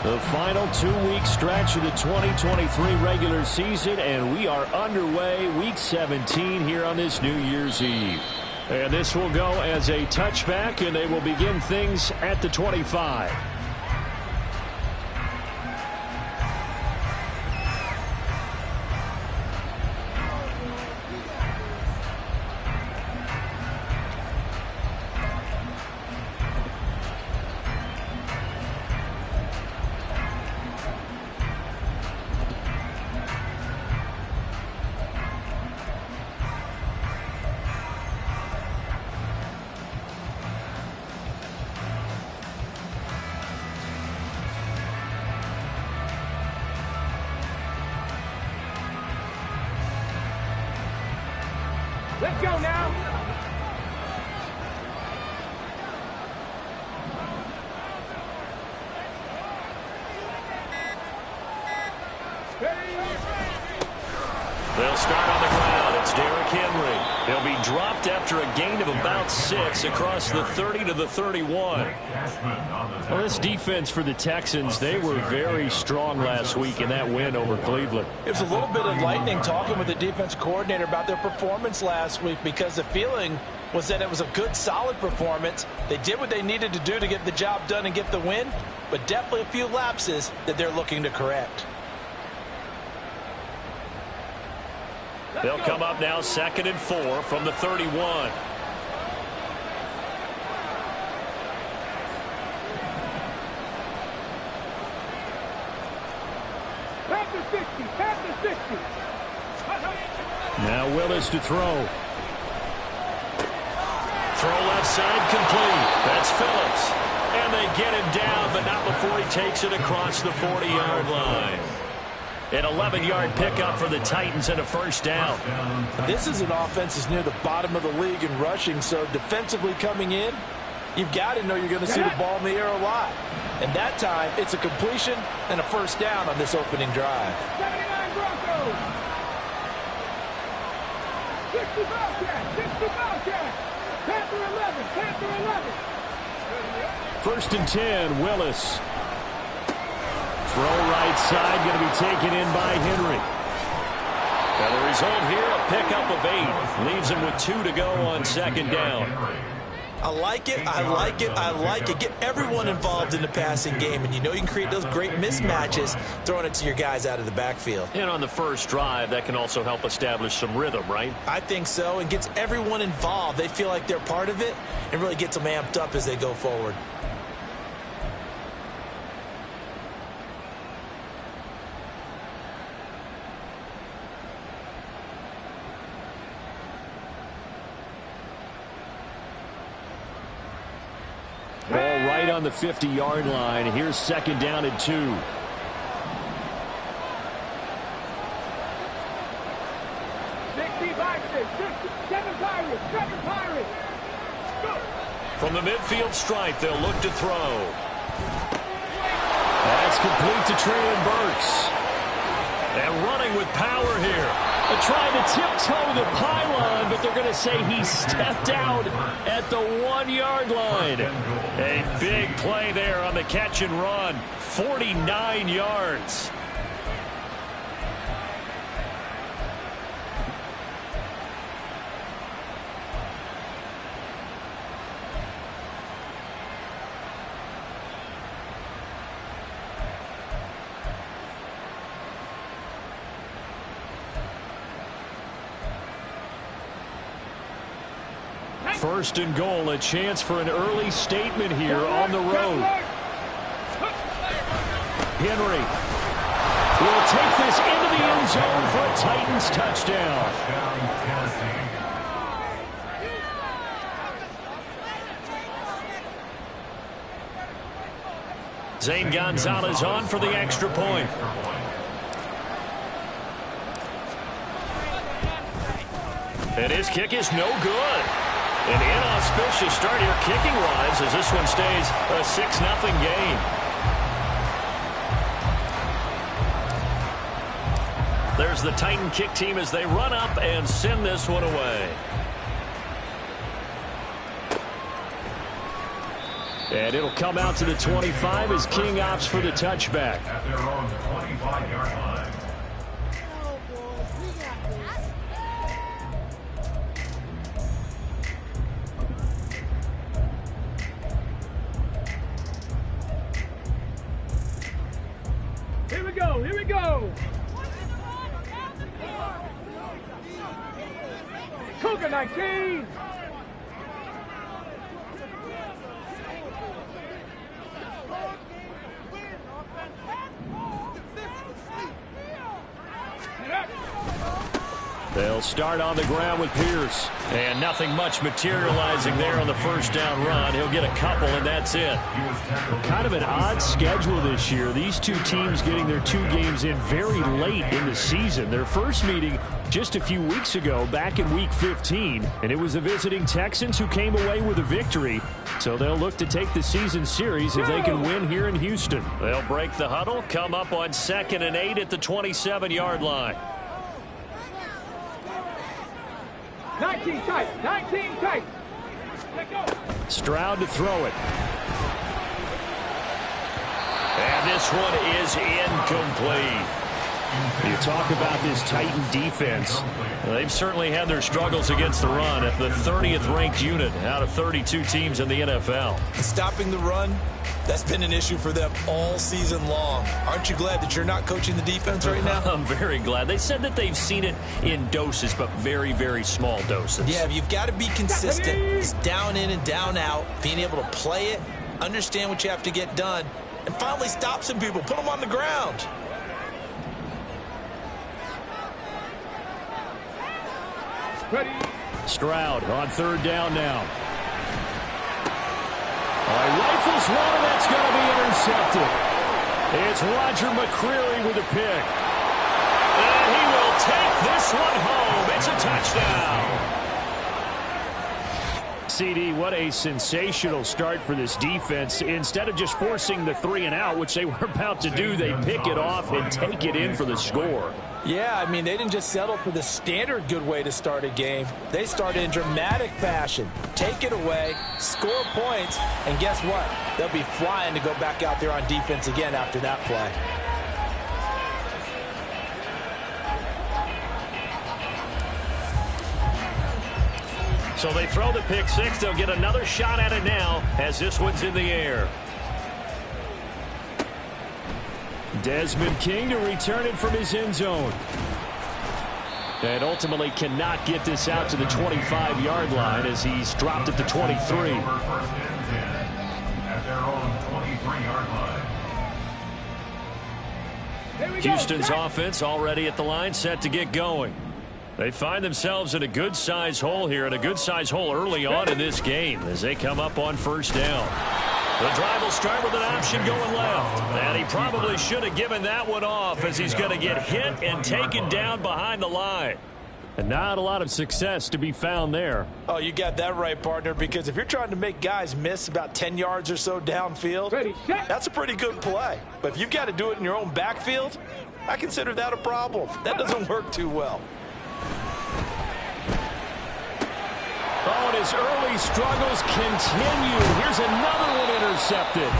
The final 2-week stretch of the 2023 regular season, and we are underway week 17 here on this New Year's Eve. And this will go as a touchback, and they will begin things at the 25. Let's go now. They'll start on the ground. It's Derrick Henry. He'll be dropped after a gain of about 6 across the 30 to the 31. Well, this defense for the Texans, they were very strong last week in that win over Cleveland. It was a little bit enlightening talking with the defense coordinator about their performance last week, because the feeling was that it was a good, solid performance. They did what they needed to do to get the job done and get the win, but definitely a few lapses that they're looking to correct. They'll come up now 2nd and 4 from the 31. Now Willis to throw. Throw left side complete. That's Phillips. And they get him down, but not before he takes it across the 40-yard line. An 11-yard pickup for the Titans and a first down. This is an offense that's near the bottom of the league in rushing, so defensively coming in, you've got to know you're going to see the ball in the air a lot. And that time, it's a completion and a first down on this opening drive. 79 Broncos. 60 Bobcats. 60 Bobcats. Panther 11. Panther 11. First and 10, Willis. Throw right side, going to be taken in by Henry. And the result here, a pickup of 8. Leaves him with 2 to go on 2nd down. I like it, I like it, I like it. Get everyone involved in the passing game, and you know you can create those great mismatches throwing it to your guys out of the backfield. And on the first drive, that can also help establish some rhythm, right? I think so, and gets everyone involved. They feel like they're part of it, and really gets them amped up as they go forward. Ball right on the 50-yard line. Here's 2nd down and 2. 60 Vikings. 7 Pirates. 7 Pirates. Go. From the midfield stripe, they'll look to throw. That's complete to Traylon Burks. And running with power here. They're trying to tiptoe the pylon, but they're going to say he stepped out at the 1-yard line. A big play there on the catch and run. 49 yards. First and goal, a chance for an early statement here on the road. Henry will take this into the end zone for a Titans touchdown. Zane Gonzalez on for the extra point. And his kick is no good. An inauspicious start here kicking-wise as this one stays a 6-0 game. There's the Titan kick team as they run up and send this one away. And it'll come out to the 25 as King opts for the touchback. At their own 25-yard line. Here we go, here we go. Cougar 19. They'll start on the ground with Pierce. And nothing much materializing there on the first down run. He'll get a couple, and that's it. Kind of an odd schedule this year. These two teams getting their two games in very late in the season. Their first meeting just a few weeks ago, back in Week 15. And it was the visiting Texans who came away with a victory. So they'll look to take the season series if they can win here in Houston. They'll break the huddle, come up on 2nd and 8 at the 27-yard line. 19 tight, 19 tight. Let go. Stroud to throw it. And this one is incomplete. You talk about this Titan defense. They've certainly had their struggles against the run at the 30th ranked unit out of 32 teams in the NFL. Stopping the run, that's been an issue for them all season long. Aren't you glad that you're not coaching the defense right now? I'm very glad. They said that they've seen it in doses, but very, very small doses. Yeah, you've got to be consistent. It's down in and down out, being able to play it, understand what you have to get done, and finally stop some people, put them on the ground. Ready. Stroud on 3rd down now. Rifles one, and that's going to be intercepted. It's Roger McCreary with a pick. And he will take this one home. It's a touchdown. CD, what a sensational start for this defense. Instead of just forcing the 3 and out, which they were about to do, they pick it off and take it in for the score. Yeah, I mean, they didn't just settle for the standard good way to start a game. They started in dramatic fashion. Take it away, score points, and guess what? They'll be flying to go back out there on defense again after that play. So they throw the pick six. They'll get another shot at it now as this one's in the air. Desmond King to return it from his end zone. And ultimately cannot get this out to the 25-yard line as he's dropped at the 23. At their own 23-yard line. Houston's offense already at the line, set to get going. They find themselves in a good-sized hole here, and a good-sized hole early on in this game as they come up on 1st down. The drive will start with an option going left. And he probably should have given that one off as he's going to get hit and taken down behind the line. And not a lot of success to be found there. Oh, you got that right, partner, because if you're trying to make guys miss about 10 yards or so downfield, that's a pretty good play. But if you've got to do it in your own backfield, I consider that a problem. That doesn't work too well. Oh, and his early struggles continue. Here's another one intercepted.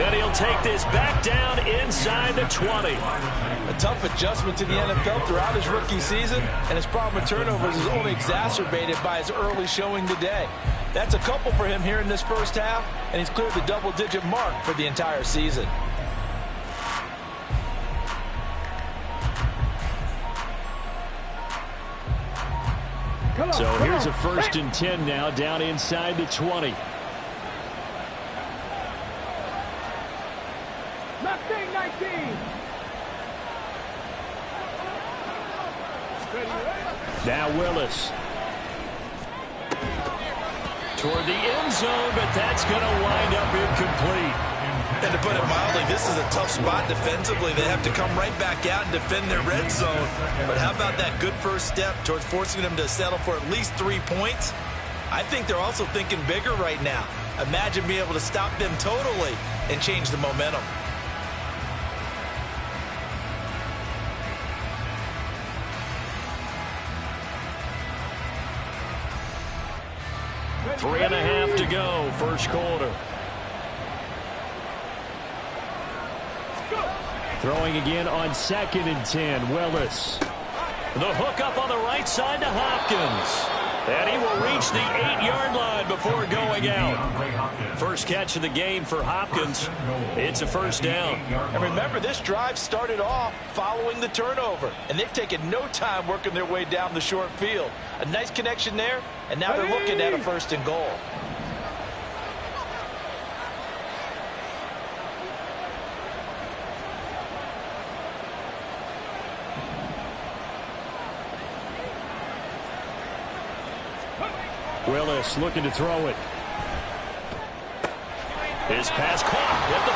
And he'll take this back down inside the 20. A tough adjustment to the NFL throughout his rookie season, and his problem with turnovers is only exacerbated by his early showing today. That's a couple for him here in this first half, and he's cleared the double-digit mark for the entire season. So here's a 1st and 10 now down inside the 20. Mustang 19. Now Willis. Toward the end zone, but that's going to wind up incomplete. And to put it mildly, this is a tough spot defensively. They have to come right back out and defend their red zone. But how about that good first step towards forcing them to settle for at least 3 points? I think they're also thinking bigger right now. Imagine being able to stop them totally and change the momentum. Three and a half to go, first quarter. Throwing again on 2nd and 10. Willis. The hook up on the right side to Hopkins. And he will reach the 8-yard line before going out. First catch of the game for Hopkins. It's a first down. And remember, this drive started off following the turnover. And they've taken no time working their way down the short field. A nice connection there, and now they're looking at a 1st and goal. Willis looking to throw it. His pass caught at the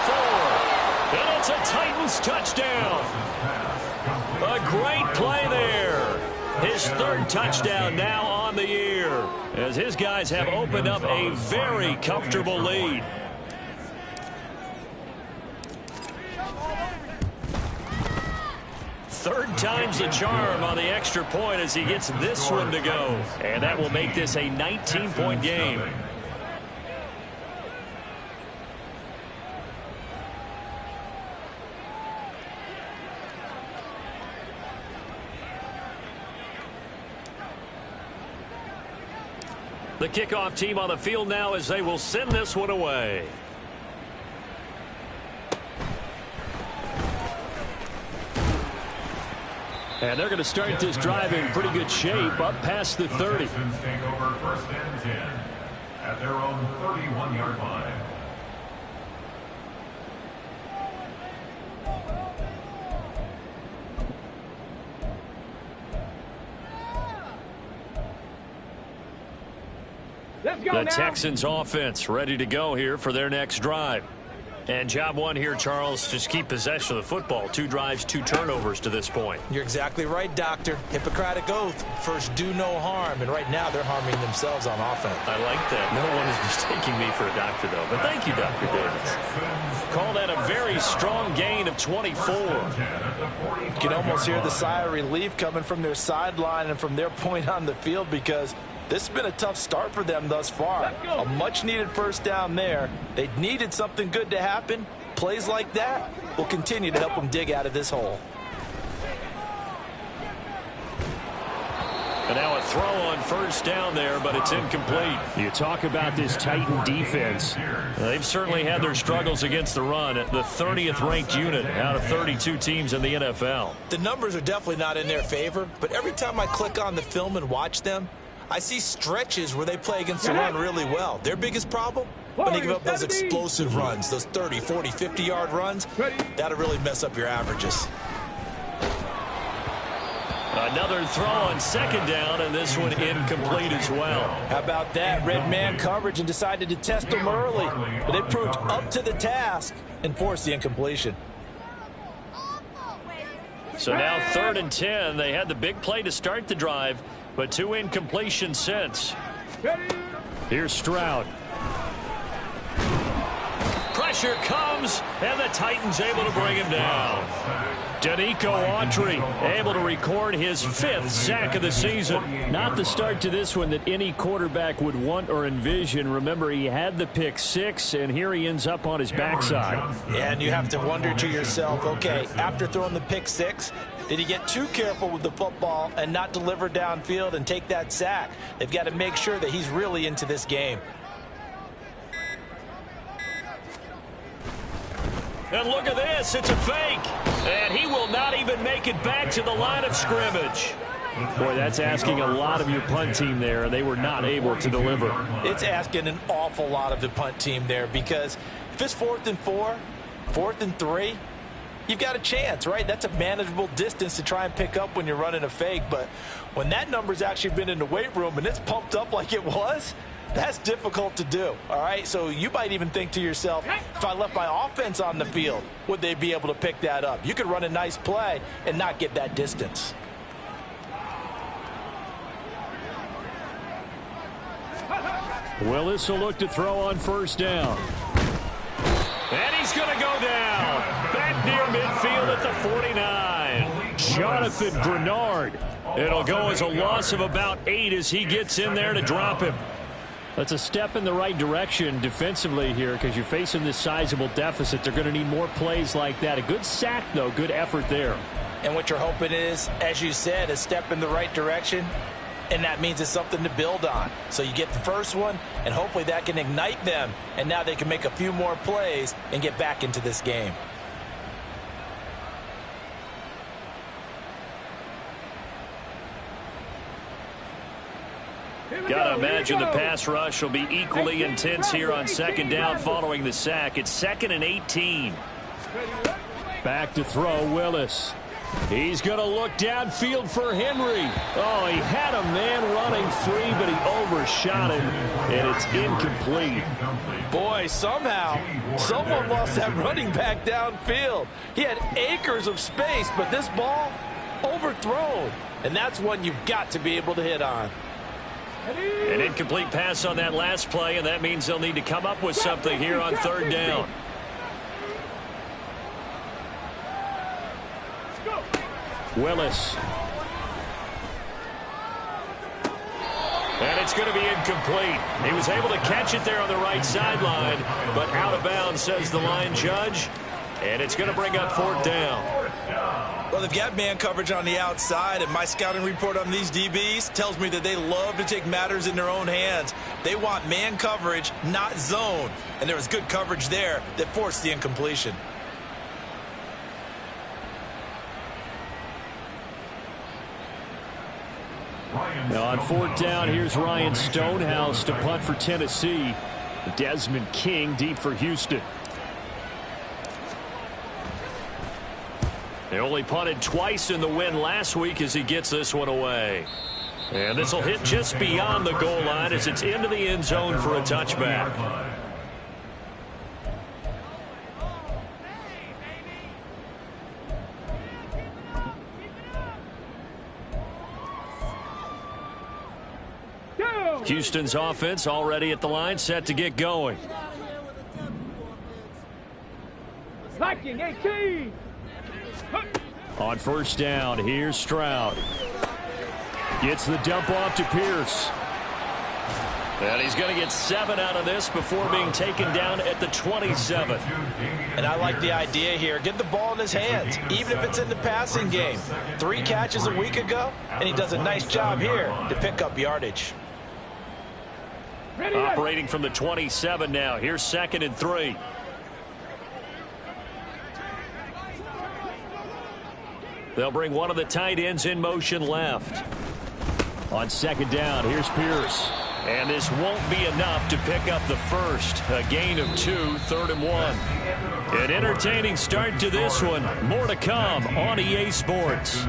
4. And it's a Titans touchdown. A great play there. His 3rd touchdown now on the year, as his guys have opened up a very comfortable lead. Third time's the charm on the extra point as he gets this one to go. And that will make this a 19-point game. The kickoff team on the field now as they will send this one away. And they're going to start this drive in pretty good shape up past the 30. Take over 1st and 10 at their own 31-yard line. Let's go The now. Texans offense ready to go here for their next drive. And job one here, Charles, just keep possession of the football. 2 drives, 2 turnovers to this point. You're exactly right, Doctor. Hippocratic oath. First, do no harm. And right now, they're harming themselves on offense. I like that. No one is mistaking me for a doctor, though. But thank you, Dr. Davis. Call that a very strong gain of 24. You can almost hear the sigh of relief coming from their sideline and from their point on the field, because this has been a tough start for them thus far. A much-needed first down there. They needed something good to happen. Plays like that will continue to help them dig out of this hole. And now a throw on 1st down there, but it's incomplete. You talk about this Titan defense. They've certainly had their struggles against the run at the 30th ranked unit out of 32 teams in the NFL. The numbers are definitely not in their favor, but every time I click on the film and watch them, I see stretches where they play against the run really well. Their biggest problem? When they give up those explosive runs, those 30, 40, 50-yard runs, that'll really mess up your averages. Another throw on 2nd down, and this one incomplete as well. How about that? Red man coverage and decided to test them early, but it proved up to the task and forced the incompletion. So now 3rd and 10. They had the big play to start the drive, but 2 incompletions since. Here's Stroud. Pressure comes, and the Titans able to bring him down. Danico Autry able to record his 5th sack of the season. Not the start to this one that any quarterback would want or envision. Remember, he had the pick 6, and here he ends up on his backside. Yeah, and you have to wonder to yourself, okay, after throwing the pick 6, did he get too careful with the football and not deliver downfield and take that sack? They've got to make sure that he's really into this game. And look at this, it's a fake. And he will not even make it back to the line of scrimmage. Boy, that's asking a lot of your punt team there, and they were not able to deliver. It's asking an awful lot of the punt team there, because if it's 4th and 4, 4th and 3, you've got a chance, right? That's a manageable distance to try and pick up when you're running a fake. But when that number's actually been in the weight room and it's pumped up like it was, that's difficult to do, all right? So you might even think to yourself, if I left my offense on the field, would they be able to pick that up? You could run a nice play and not get that distance. Willis will look to throw on 1st down. And he's going to go down. Back near midfield at the 49. Jonathan Grenard. It'll go as a loss of about 8 as he gets in there to drop him. That's a step in the right direction defensively here because you're facing this sizable deficit. They're going to need more plays like that. A good sack, though. Good effort there. And what you're hoping is, as you said, a step in the right direction, and that means it's something to build on. So you get the first one, and hopefully that can ignite them, and now they can make a few more plays and get back into this game. Gotta imagine the pass rush will be equally intense here on second down following the sack. It's 2nd and 18. Back to throw, Willis. He's going to look downfield for Henry. Oh, he had a man running free, but he overshot him, and it's incomplete. Boy, somehow, someone lost that running back downfield. He had acres of space, but this ball overthrown, and that's one you've got to be able to hit on. An incomplete pass on that last play, and that means they'll need to come up with something here on third down. Willis. And it's going to be incomplete. He was able to catch it there on the right sideline, but out of bounds, says the line judge. And it's going to bring up 4th down. Well, they've got man coverage on the outside, and my scouting report on these DBs tells me that they love to take matters in their own hands. They want man coverage, not zone. And there was good coverage there that forced the incompletion. Now on 4th down, here's Ryan Stonehouse to punt for Tennessee. Desmond King deep for Houston. They only punted twice in the win last week as he gets this one away. And this will hit just beyond the goal line as it's into the end zone for a touchback. Houston's offense already at the line, set to get going. Liking 18. On 1st down, here's Stroud. Gets the dump off to Pierce. And he's going to get 7 out of this before being taken down at the 27. And I like the idea here. Get the ball in his hands, even if it's in the passing game. 3 catches a week ago, and he does a nice job here to pick up yardage. Operating from the 27 now. Here's 2nd and 3. They'll bring one of the tight ends in motion left. On 2nd down, here's Pierce. And this won't be enough to pick up the first. A gain of 2, 3rd and 1. An entertaining start to this one. More to come on EA Sports.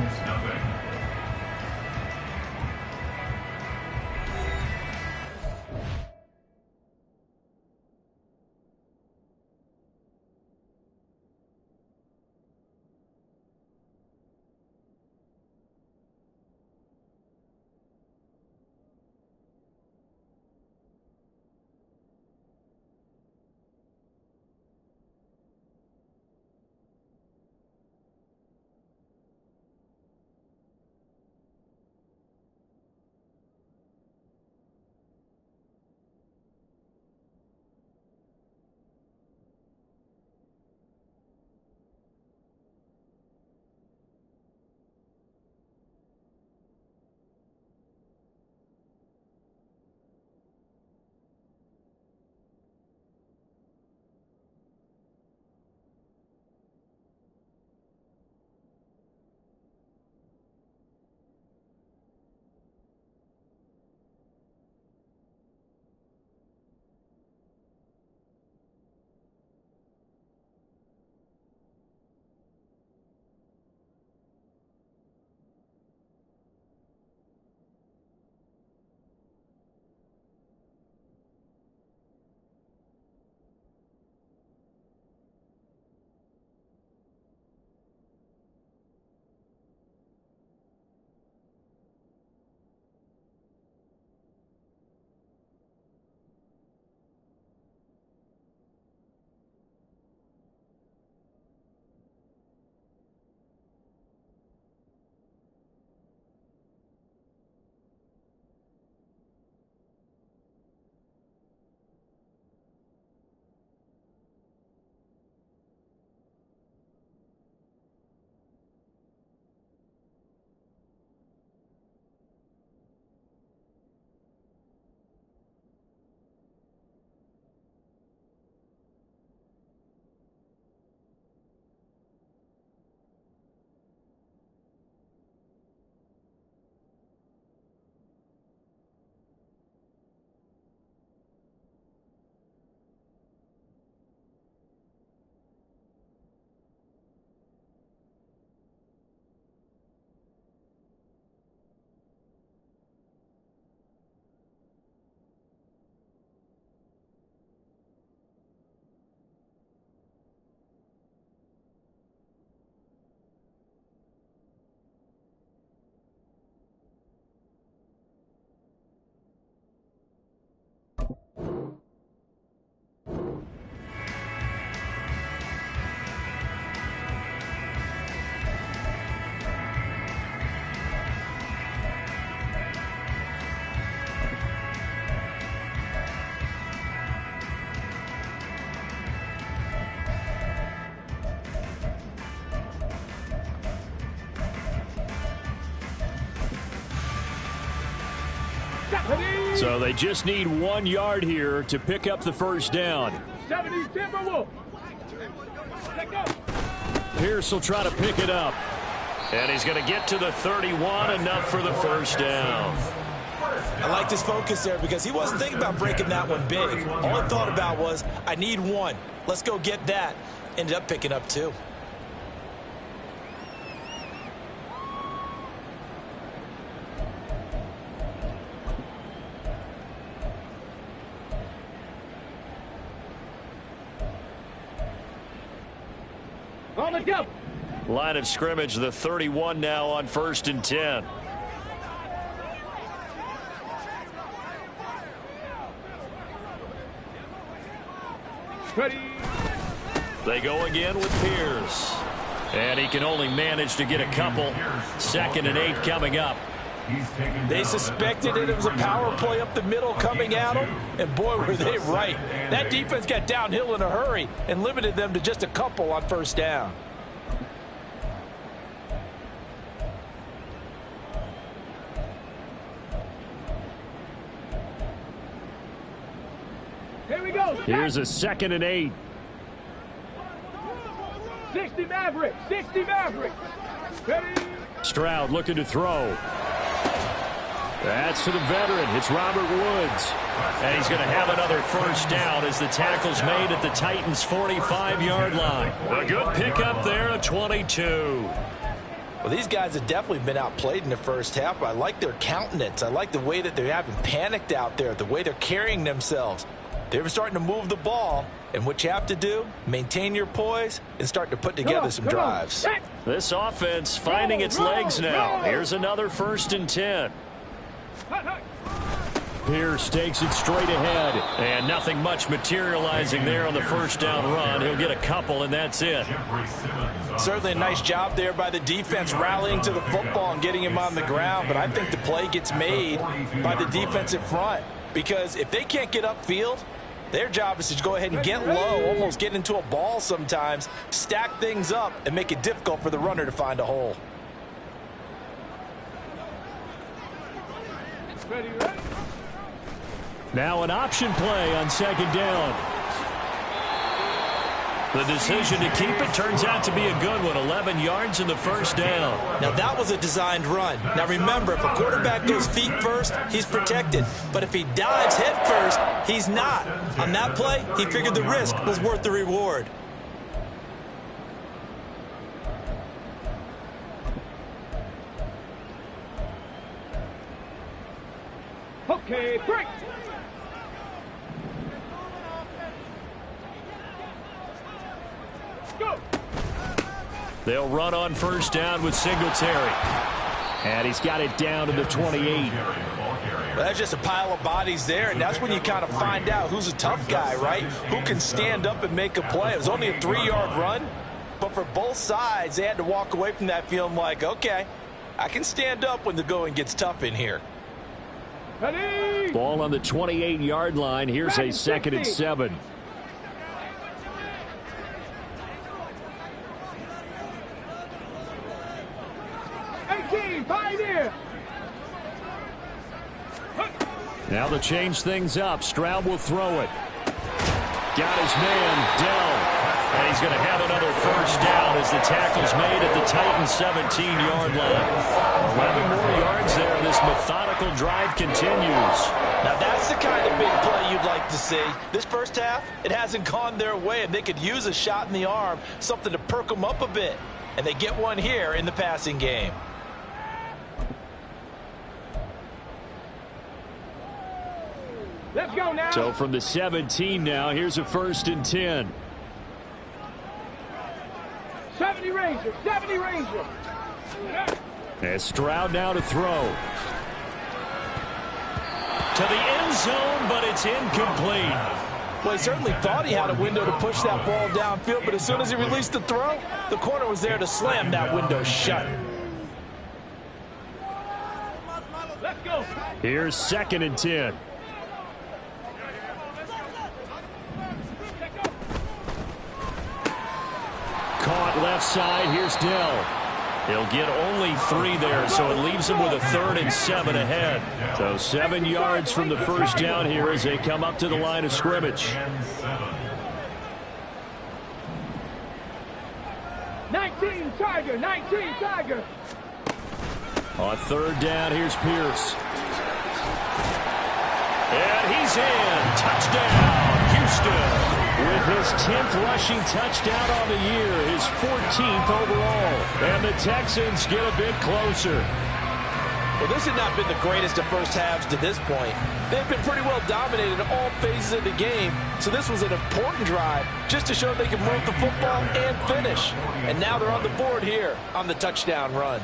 So they just need 1 yard here to pick up the first down. 70 Timberwolves. Pierce will try to pick it up. And he's going to get to the 31, enough for the first down. I liked his focus there because he wasn't thinking about breaking that one big. All he thought about was, I need 1. Let's go get that. Ended up picking up 2. On the double. Line of scrimmage, the 31 now on 1st and 10. Ready. They go again with Pierce. And he can only manage to get a couple. 2nd and 8 coming up. They suspected it was a power play up the middle coming at them, and boy, were they right. That defense got downhill in a hurry and limited them to just a couple on 1st down. Here we go. Here's a 2nd and 8. 60 Mavericks. 60 Mavericks. Ready. Stroud looking to throw. That's to the veteran. It's Robert Woods. And he's going to have another first down as the tackle's made at the Titans' 45-yard line. A good pickup there at 22. Well, these guys have definitely been outplayed in the first half, but I like their countenance. I like the way that they haven't panicked out there, the way they're carrying themselves. They're starting to move the ball, and what you have to do, maintain your poise and start to put together some drives. This offense finding its legs now. Here's another 1st and 10. Pierce takes it straight ahead, and nothing much materializing there on the first down run. He'll get a couple, and that's it. Certainly a nice job there by the defense rallying to the football and getting him on the ground, but I think the play gets made by the defensive front, because if they can't get upfield, their job is to go ahead and get low, almost get into a ball sometimes, stack things up, and make it difficult for the runner to find a hole. Now an option play on 2nd down. The decision to keep it turns out to be a good one. 11 yards in the first down. Now that was a designed run. Now remember, if a quarterback goes feet first, he's protected. But if he dives head first, he's not. On that play, he figured the risk was worth the reward. Okay, break. Go. They'll run on first down with Singletary. And he's got it down to the 28. Well, that's just a pile of bodies there, and that's when you kind of find out who's a tough guy, right? Who can stand up and make a play. It was only a 3-yard run, but for both sides, they had to walk away from that feeling like, okay, I can stand up when the going gets tough in here. Ready. Ball on the 28-yard line. Here's a 2nd and 7. Pioneer. Now to change things up, Stroud will throw it. Got his man, Dell. And he's going to have another first down as the tackle's made at the Titans' 17-yard line. 11 more yards there, and this methodical drive continues. Now that's the kind of big play you'd like to see. This first half, it hasn't gone their way, and they could use a shot in the arm, something to perk them up a bit. And they get one here in the passing game. Let's go now. So from the 17 now, here's a 1st and 10. 70 Ranger, 70 Ranger. As Stroud now to throw. To the end zone, but it's incomplete. Well, he certainly thought he had a window to push that ball downfield, but as soon as he released the throw, the corner was there to slam that window shut. Let's go. Here's 2nd and 10. Caught left side. Here's Dell. He'll get only 3 there, so it leaves him with a 3rd and 7 ahead. So 7 yards from the first down here as they come up to the line of scrimmage. 19 Tiger, 19 Tiger. On 3rd down, here's Pierce. And he's in. Touchdown, Houston. With his 10th rushing touchdown on the year, his 14th overall. And the Texans get a bit closer. Well, this had not been the greatest of first halves to this point. They've been pretty well dominated in all phases of the game, so this was an important drive just to show they can move the football and finish. And now they're on the board here on the touchdown run.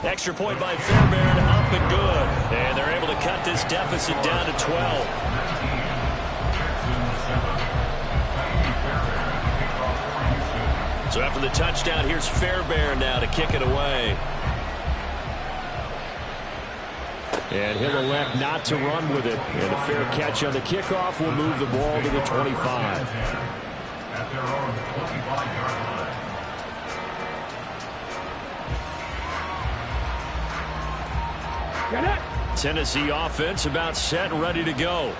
Extra point by Fairbairn, up and good. And they're able to cut this deficit down to 12. So after the touchdown, here's Fairbairn now to kick it away. And he'll elect not to run with it. And a fair catch on the kickoff will move the ball to the 25. At their own 25-yard line. Tennessee offense about set and ready to go.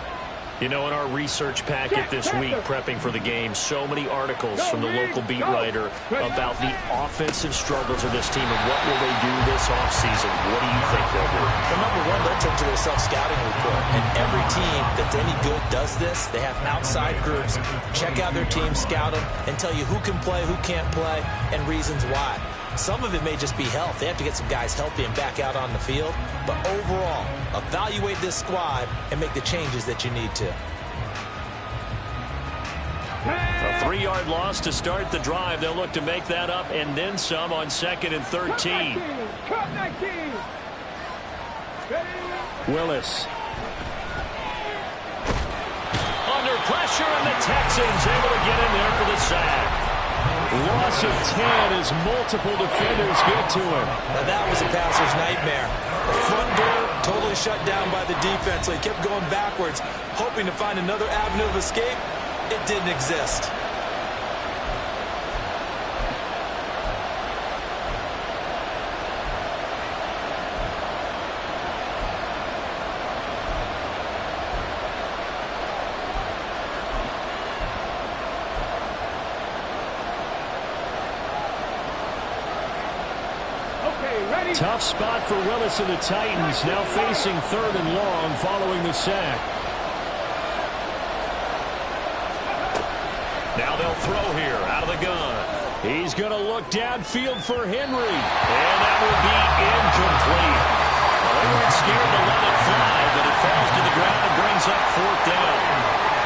You know, in our research packet this week, prepping for the game, so many articles from the local beat writer about the offensive struggles of this team and what will they do this offseason. What do you think they'll do? Well, number one, they'll turn to their self-scouting report. And every team that's any good does this. They have outside groups, check out their team, scout them, and tell you who can play, who can't play, and reasons why. Some of it may just be health. They have to get some guys healthy and back out on the field. But overall, evaluate this squad and make the changes that you need to. A 3-yard loss to start the drive. They'll look to make that up and then some on 2nd and 13. Willis. Under pressure, and the Texans able to get in there for the sack. Loss of 10 as multiple defenders get to him. Now that was a passer's nightmare. The front door totally shut down by the defense, so he kept going backwards, hoping to find another avenue of escape. It didn't exist. Tough spot for Willis and the Titans, now facing 3rd and long following the sack. Now they'll throw here out of the gun. He's going to look downfield for Henry. And that will be incomplete. Well, they weren't scared to let it fly, but it falls to the ground and brings up 4th down.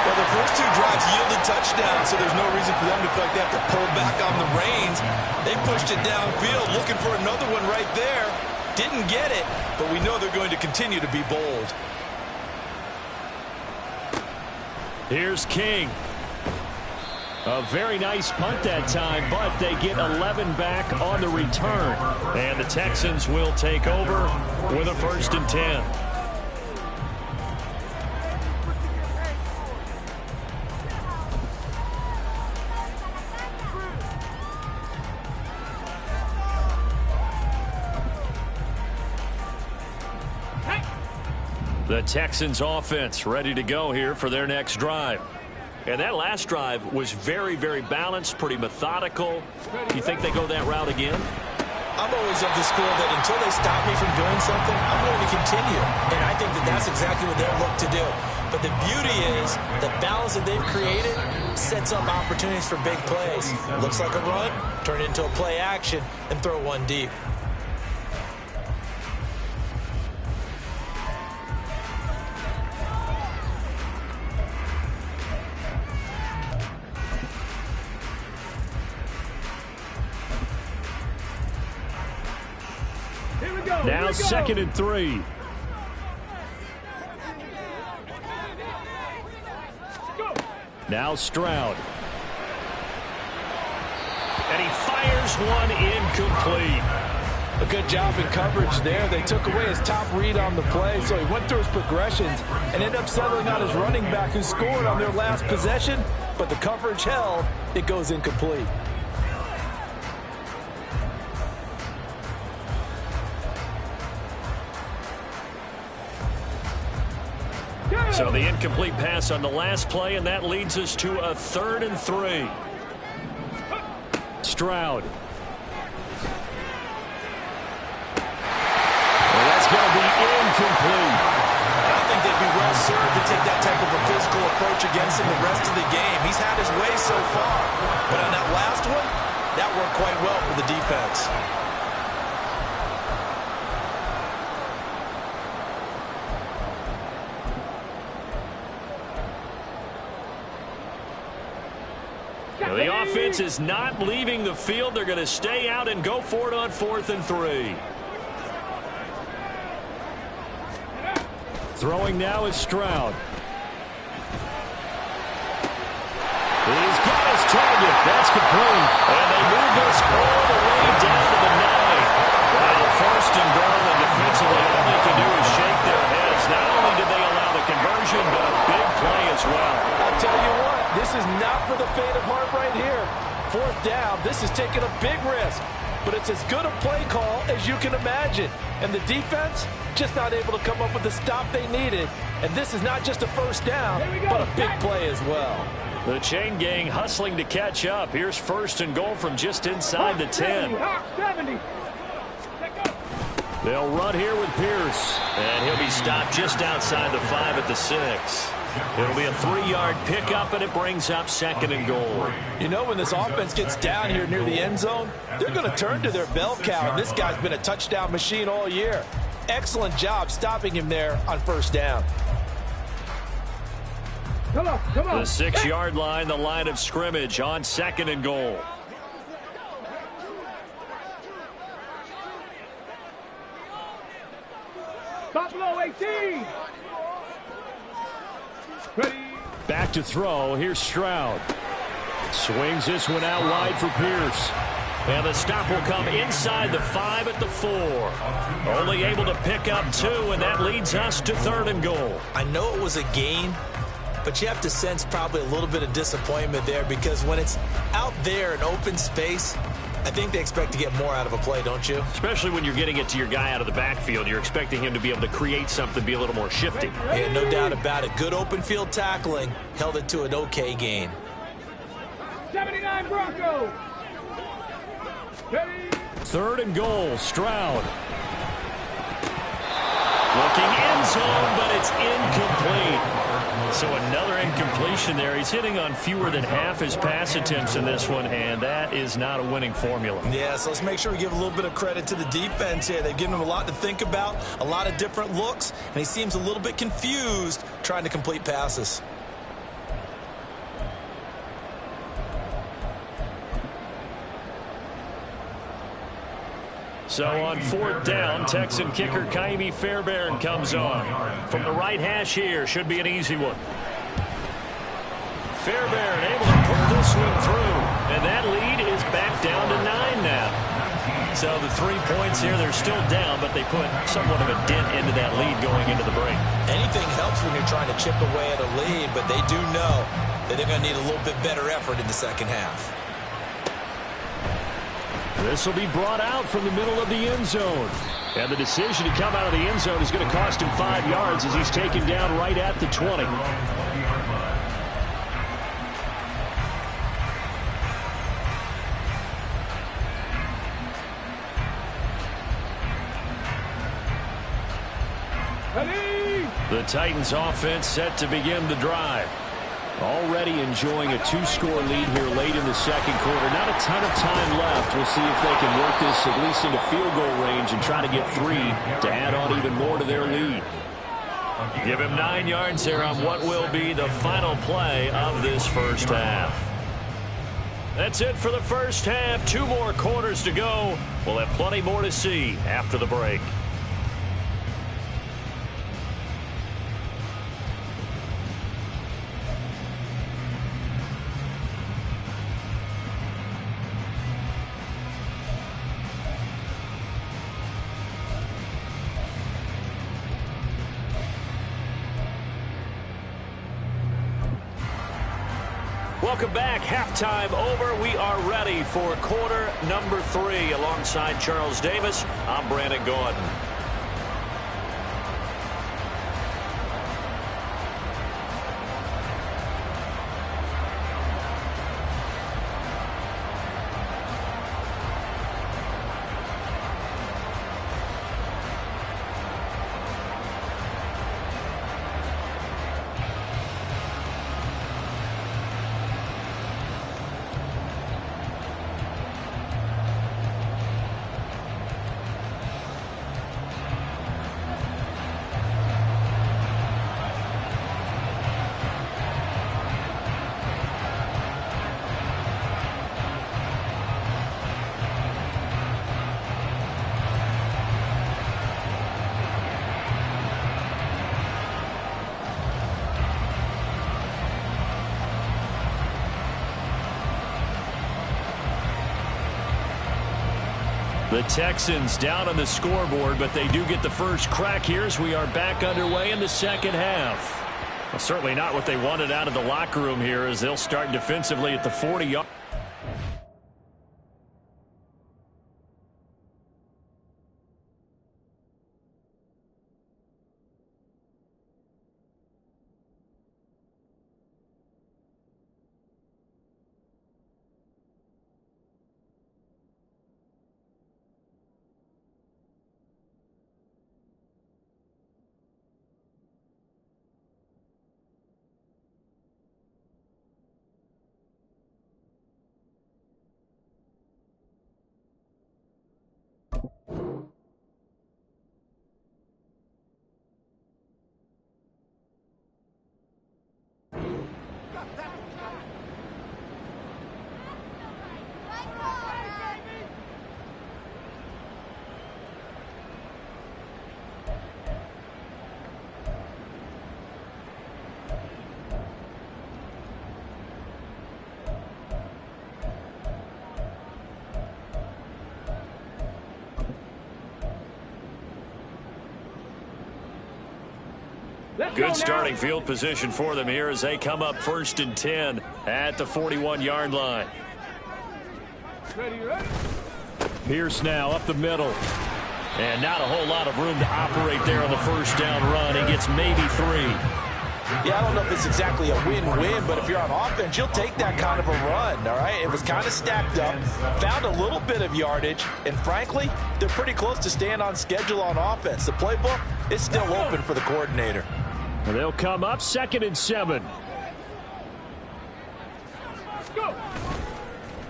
Well, the first 2 drives yielded touchdowns, so there's no reason for them to feel like they have to pull back on the reins. They pushed it downfield, looking for another one right there. Didn't get it, but we know they're going to continue to be bold. Here's King. A very nice punt that time, but they get 11 back on the return. And the Texans will take over with a 1st and 10. The Texans offense ready to go here for their next drive. And that last drive was very, very balanced, pretty methodical. Do you think they go that route again? I'm always of the school that until they stop me from doing something, I'm going to continue. And I think that that's exactly what they'll look to do. But the beauty is the balance that they've created sets up opportunities for big plays. Looks like a run, turn it into a play action, and throw one deep. Now 2nd and 3. Now Stroud. And he fires one incomplete. A good job in coverage there. They took away his top read on the play, so he went through his progressions and ended up settling on his running back who scored on their last possession, but the coverage held. It goes incomplete. So the incomplete pass on the last play, and that leads us to a 3rd and 3. Stroud. Well, that's going to be incomplete. I think they'd be well served to take that type of a physical approach against him the rest of the game. He's had his way so far, but on that last one, that worked quite well for the defense. Well, the offense is not leaving the field. They're going to stay out and go for it on 4th and 3. Throwing now is Stroud. He's got his target. That's complete. And they move this all the way down to the 9. Well, 1st and goal, and defensively all they can do is shake their heads. Not only did they allow the conversion, but a big play as well. I'll tell you what, this is not for the faint of heart right here. 4th down, this is taking a big risk. But it's as good a play call as you can imagine. And the defense just not able to come up with the stop they needed. And this is not just a 1st down, but a big play as well. The chain gang hustling to catch up. Here's 1st and goal from just inside the 10. 70. They'll run here with Pierce. And he'll be stopped just outside the 5 at the 6. It'll be a 3-yard pickup, and it brings up 2nd and goal. You know, when this offense gets down here near the end zone, they're going to turn to their bell cow, and this guy's been a touchdown machine all year. Excellent job stopping him there on 1st down. Come on, come on. The 6-yard line, the line of scrimmage on 2nd and goal. Buffalo 18. Ready. Back to throw. Here's Stroud. Swings this one out wide for Pierce. And the stop will come inside the 5 at the 4. Only able to pick up 2, and that leads us to 3rd and goal. I know it was a gain, but you have to sense probably a little bit of disappointment there, because when it's out there in open space, I think they expect to get more out of a play, don't you? Especially when you're getting it to your guy out of the backfield. You're expecting him to be able to create something, be a little more shifty. Yeah, no doubt about it. Good open field tackling. Held it to an okay gain. 79 Broncos. Ready. 3rd and goal, Stroud. Looking end zone, but it's incomplete. So another incompletion there. He's hitting on fewer than half his pass attempts in this one, and that is not a winning formula. Yeah, so let's make sure we give a little bit of credit to the defense here. They've given him a lot to think about, a lot of different looks, and he seems a little bit confused trying to complete passes. So on 4th down, Texan kicker Kaimi Fairbairn comes on. From the right hash here, should be an easy one. Fairbairn able to pull this one through, and that lead is back down to 9 now. So the 3 points here, they're still down, but they put somewhat of a dent into that lead going into the break. Anything helps when you're trying to chip away at a lead, but they do know that they're going to need a little bit better effort in the second half. This will be brought out from the middle of the end zone. And the decision to come out of the end zone is going to cost him 5 yards as he's taken down right at the 20. The Titans offense set to begin the drive. Already enjoying a 2-score lead here late in the second quarter. Not a ton of time left. We'll see if they can work this at least into field goal range and try to get 3 to add on even more to their lead. Give him 9 yards here on what will be the final play of this first half. That's it for the first half. 2 more quarters to go. We'll have plenty more to see after the break. Welcome back. Halftime over. We are ready for quarter number 3. Alongside Charles Davis, I'm Brandon Gordon. The Texans down on the scoreboard, but they do get the first crack here as we are back underway in the second half. Well, certainly not what they wanted out of the locker room here as they'll start defensively at the 40-yard. Good starting field position for them here as they come up 1st and 10 at the 41-yard line. Pierce now up the middle. And not a whole lot of room to operate there on the first down run. He gets maybe 3. Yeah, I don't know if it's exactly a win-win, but if you're on offense, you'll take that kind of a run, all right? It was kind of stacked up, found a little bit of yardage, and frankly, they're pretty close to staying on schedule on offense. The playbook is still open for the coordinator. Well, they'll come up 2nd and 7.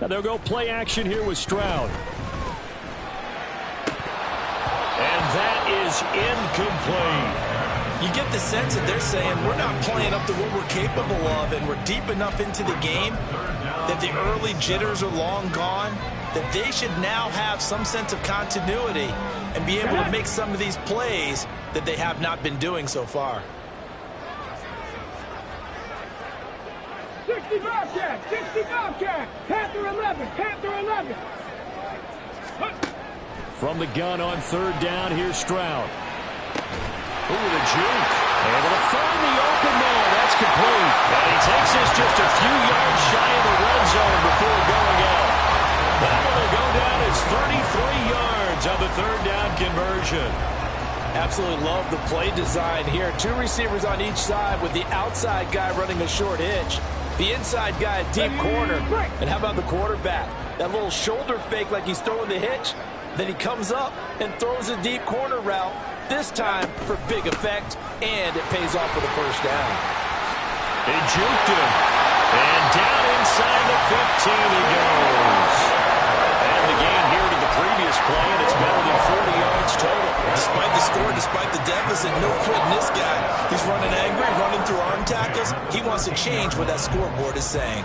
Now they'll go play action here with Stroud. And that is incomplete. You get the sense that they're saying we're not playing up to what we're capable of, and we're deep enough into the game that the early jitters are long gone, that they should now have some sense of continuity and be able to make some of these plays that they have not been doing so far. 60 Bobcat, 60 Bobcat, Panther 11, Panther 11. From the gun on 3rd down, here's Stroud. Ooh, the juke. Able to find the open man. That's complete. And he takes this just a few yards shy of the red zone before going out. That one will go down as 33 yards on the 3rd down conversion. Absolutely love the play design here. 2 receivers on each side with the outside guy running a short hitch. The inside guy at deep corner. And how about the quarterback? That little shoulder fake like he's throwing the hitch. Then he comes up and throws a deep corner route. This time for big effect. And it pays off for the first down. They juked him. And down inside the 15 he goes. And the gain here to the previous play, and it's better than 40 yards total. Despite the score, despite the deficit, no quitting this guy. He's running angry, running through arm tackles. He wants to change what that scoreboard is saying.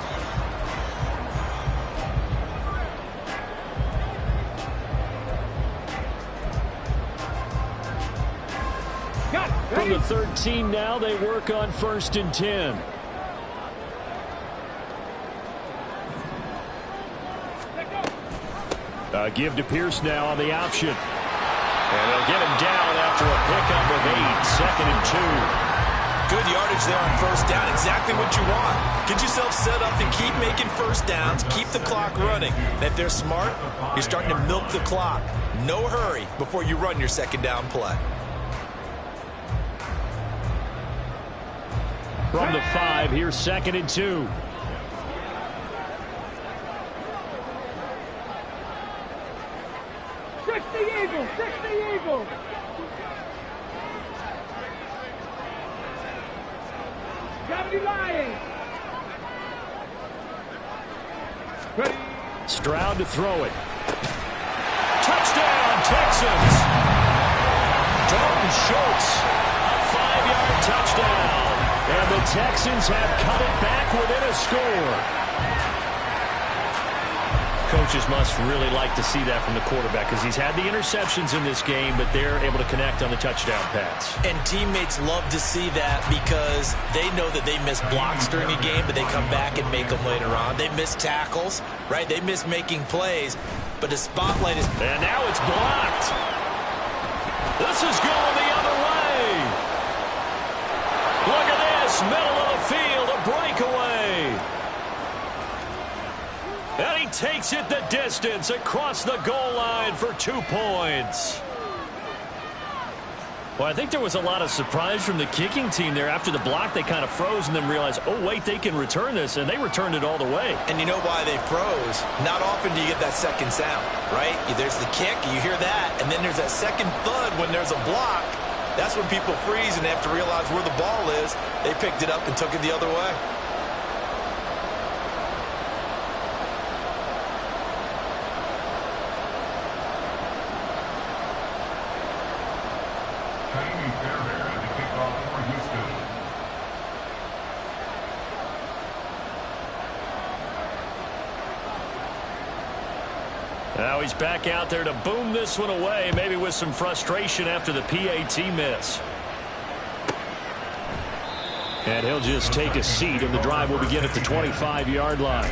From the 13 now, they work on 1st and 10. Give to Pierce now on the option. And they'll get him down after a pickup of 8, 2nd and 2. Good yardage there on 1st down. Exactly what you want. Get yourself set up to keep making 1st downs. Keep the clock running. And if they're smart, you're starting to milk the clock. No hurry before you run your 2nd down play. From the 5, here's 2nd and 2. Eagles, 60 Eagles. Gravity Lions. Ready. Stroud to throw it. Touchdown, Texans. Dalton Schultz, a 5-yard touchdown. And the Texans have cut it back within a score. coaches must really like to see that from the quarterback because he's had the interceptions in this game, but they're able to connect on the touchdown pass. And teammates love to see that because they know that they miss blocks during a game, but they come back and make them later on. They miss tackles, right? They miss making plays, but the spotlight is... And now it's blocked. This is going the other way. Look at this, middle of the field, a breakaway. And he takes it the distance across the goal line for 2 points. Well, I think there was a lot of surprise from the kicking team there. After the block, they kind of froze and then realized, oh, wait, they can return this, and they returned it all the way. And you know why they froze? Not often do you get that second sound, right? There's the kick, you hear that, and then there's that second thud when there's a block. That's when people freeze and they have to realize where the ball is. They picked it up and took it the other way. Now he's back out there to boom this one away, maybe with some frustration after the PAT miss. And he'll just take a seat, and the drive will begin at the 25-yard line.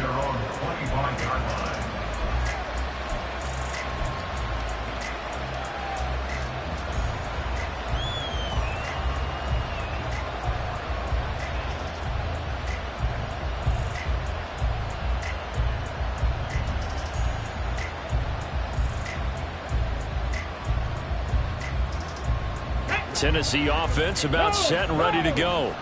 Tennessee offense about set and ready to go.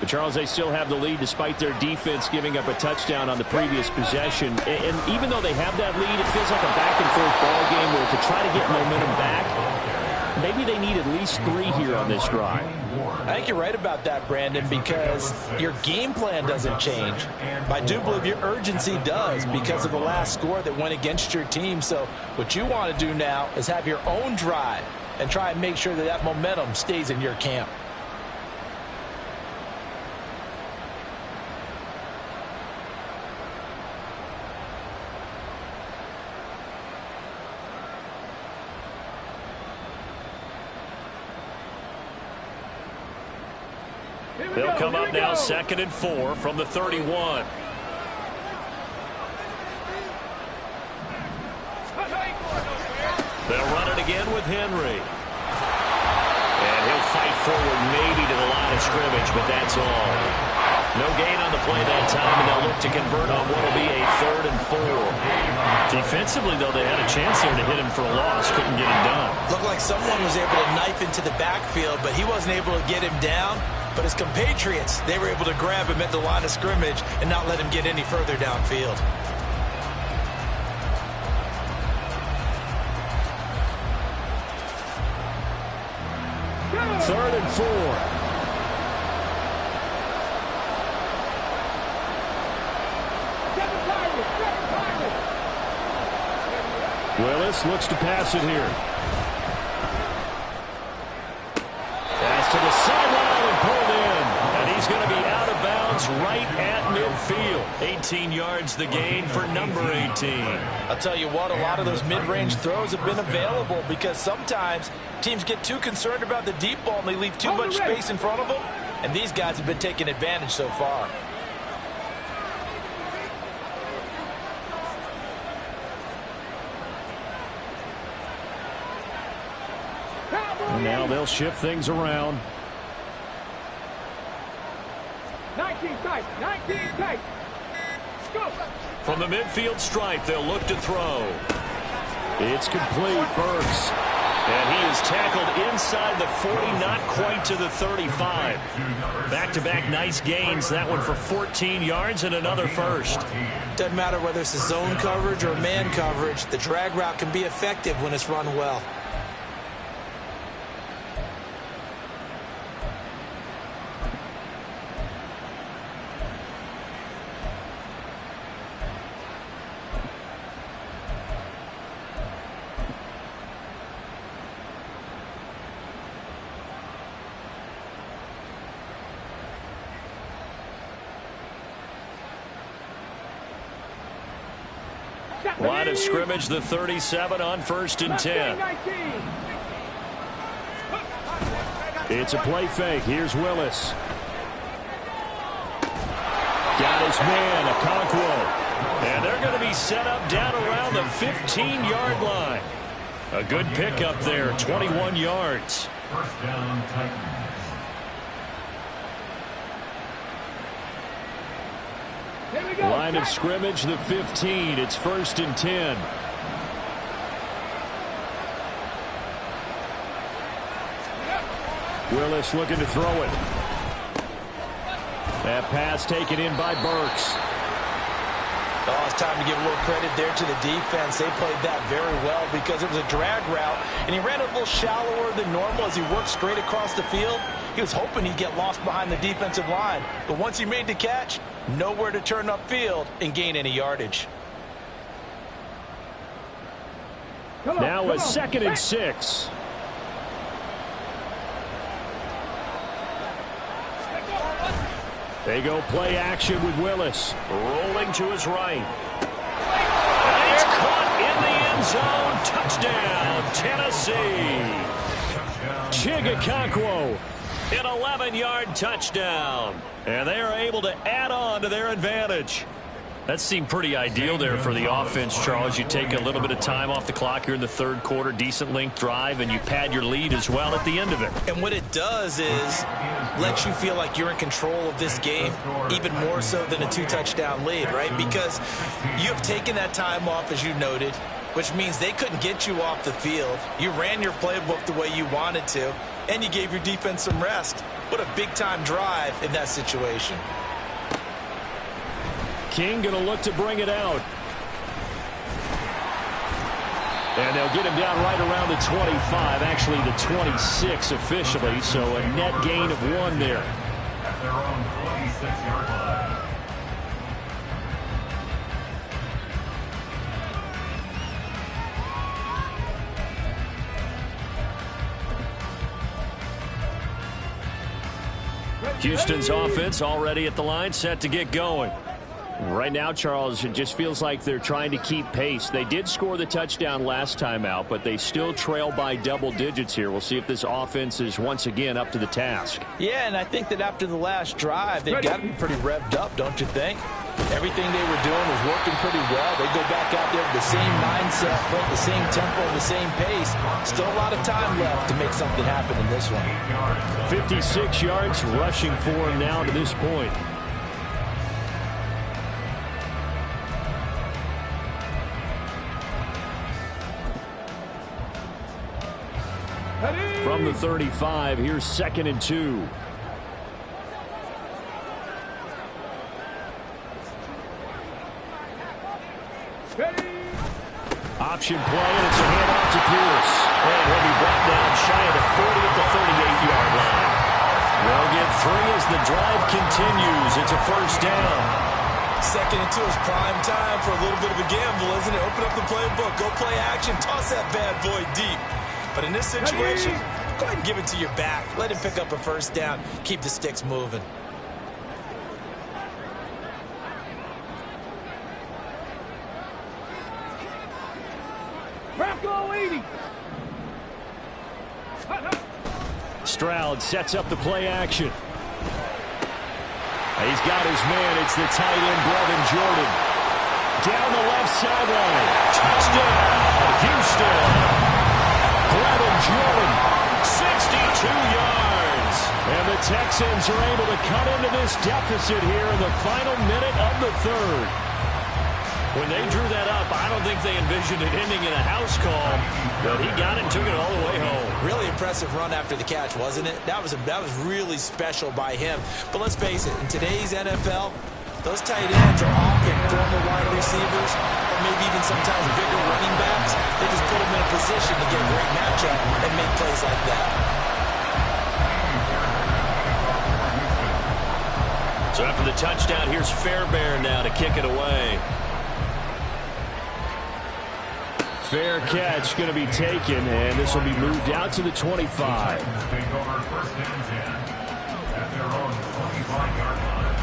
But, Charles, they still have the lead despite their defense giving up a touchdown on the previous possession. And even though they have that lead, it feels like a back-and-forth ball game where to try to get momentum back, maybe they need at least 3 here on this drive. I think you're right about that, Brandon, because your game plan doesn't change. But I do believe your urgency does because of the last score that went against your team. So what you want to do now is have your own drive and try and make sure that that momentum stays in your camp. They'll come up now 2nd and 4 from the 31. They'll run it again with Henry. And he'll fight forward maybe to the line of scrimmage, but that's all. No gain on the play that time, and they'll look to convert on what will be a 3rd and 4. Defensively, though, they had a chance here to hit him for a loss. Couldn't get him done. Looked like someone was able to knife into the backfield, but he wasn't able to get him down. But his compatriots, they were able to grab him at the line of scrimmage and not let him get any further downfield. Third and 4. Willis looks to pass it here. Pass to the sideline and pulled in. And he's going to be out of bounds right at midfield. 18 yards the gain for number 18. I'll tell you what, a lot of those mid-range throws have been available because sometimes teams get too concerned about the deep ball and they leave too much space in front of them. And these guys have been taking advantage so far. Now they'll shift things around. 19 tight, 19 tight. Go. From the midfield stripe, they'll look to throw. It's complete, Burks. And he is tackled inside the 40, not quite to the 35. Back-to-back nice gains. That one for 14 yards and another first. Doesn't matter whether it's a zone coverage or man coverage. The drag route can be effective when it's run well. Line of scrimmage, the 37 on 1st and 10. It's a play fake. Here's Willis. Got his man, Okonkwo. And they're going to be set up down around the 15-yard line. A good pickup there, 21 yards. First down, Titans. Line of scrimmage, the 15. It's 1st and 10. Willis looking to throw it. That pass taken in by Burks. Oh, it's time to give a little credit there to the defense. They played that very well because it was a drag route, and he ran a little shallower than normal as he worked straight across the field. He was hoping he'd get lost behind the defensive line, but once he made the catch, nowhere to turn upfield and gain any yardage. Now a 2nd and 6. They go play action with Willis. Rolling to his right. And it's caught in the end zone. Touchdown, Tennessee. Chig Okonkwo. An 11-yard touchdown. And they are able to add on to their advantage. That seemed pretty ideal there for the offense, Charles. You take a little bit of time off the clock here in the 3rd quarter, decent length drive, and you pad your lead as well at the end of it. And what it does is lets you feel like you're in control of this game, even more so than a 2-touchdown lead, right? Because you have taken that time off, as you noted, which means they couldn't get you off the field. You ran your playbook the way you wanted to, and you gave your defense some rest. What a big-time drive in that situation. King going to look to bring it out. And they'll get him down right around the 25, actually the 26 officially, so a net gain of 1 there. At their own 26-yard line. Houston's offense already at the line, set to get going. Right now, Charles, it just feels like they're trying to keep pace. They did score the touchdown last time out, but they still trail by double digits here. We'll see if this offense is once again up to the task. Yeah, and I think that after the last drive, they've got to be pretty revved up, don't you think? Everything they were doing was working pretty well. They go back out there with the same mindset, but the same tempo and the same pace. Still a lot of time left to make something happen in this one. 56 yards rushing for him now to this point. From the 35, here's 2nd and 2. Option play, and it's a handoff to Pierce. And he'll be brought down shy of the 40 at the 38-yard line. They'll get 3 as the drive continues. It's a 1st down. 2nd and 2 is prime time for a little bit of a gamble, isn't it? Open up the playbook, go play action, toss that bad boy deep. But in this situation, go ahead and give it to your back. Let him pick up a 1st down. Keep the sticks moving. Stroud sets up the play action. He's got his man. It's the tight end, Brevin Jordan. Down the left sideline. Touchdown, Houston. Brevin Jordan, 62 yards. And the Texans are able to cut into this deficit here in the final minute of the 3rd. When they drew that up, I don't think they envisioned it ending in a house call, but he got it and took it all the way home. Really impressive run after the catch, wasn't it? That was really special by him. But let's face it, in today's NFL, those tight ends are often former wide receivers, or maybe even sometimes bigger running backs. They just put them in a position to get a great matchup and make plays like that. So after the touchdown, here's Fairbairn now to kick it away. Fair catch going to be taken, and this will be moved out to the 25. Take over 1st and 10 at their own 25-yard line.